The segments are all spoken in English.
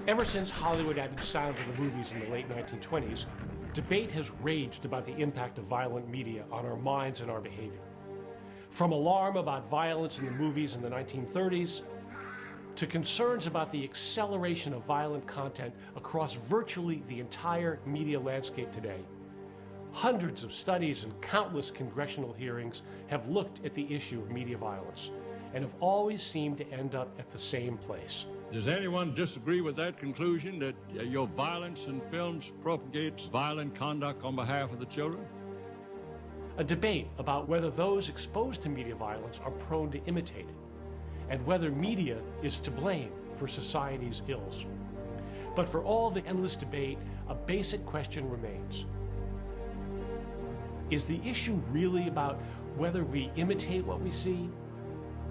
Ever since Hollywood added sound to the movies in the late 1920s, debate has raged about the impact of violent media on our minds and our behavior. From alarm about violence in the movies in the 1930s, to concerns about the acceleration of violent content across virtually the entire media landscape today, hundreds of studies and countless congressional hearings have looked at the issue of media violence and have always seemed to end up at the same place. Does anyone disagree with that conclusion, that your violence in films propagates violent conduct on behalf of the children? A debate about whether those exposed to media violence are prone to imitate it, and whether media is to blame for society's ills. But for all the endless debate, a basic question remains. Is the issue really about whether we imitate what we see?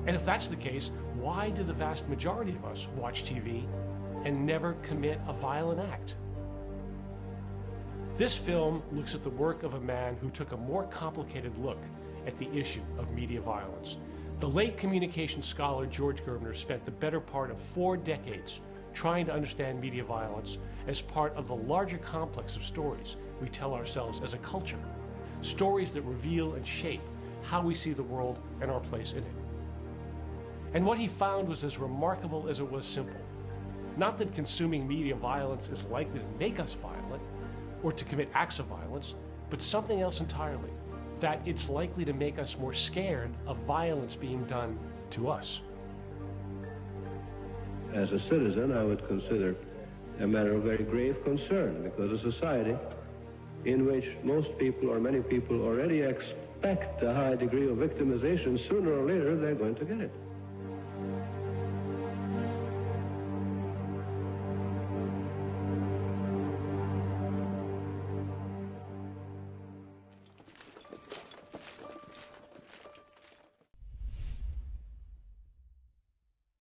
And if that's the case, why do the vast majority of us watch TV and never commit a violent act? This film looks at the work of a man who took a more complicated look at the issue of media violence. The late communications scholar George Gerbner spent the better part of 4 decades trying to understand media violence as part of the larger complex of stories we tell ourselves as a culture. Stories that reveal and shape how we see the world and our place in it. And what he found was as remarkable as it was simple. Not that consuming media violence is likely to make us violent or to commit acts of violence, but something else entirely. That it's likely to make us more scared of violence being done to us. As a citizen, I would consider a matter of very grave concern, because a society in which most people or many people already expect a high degree of victimization, sooner or later they're going to get it.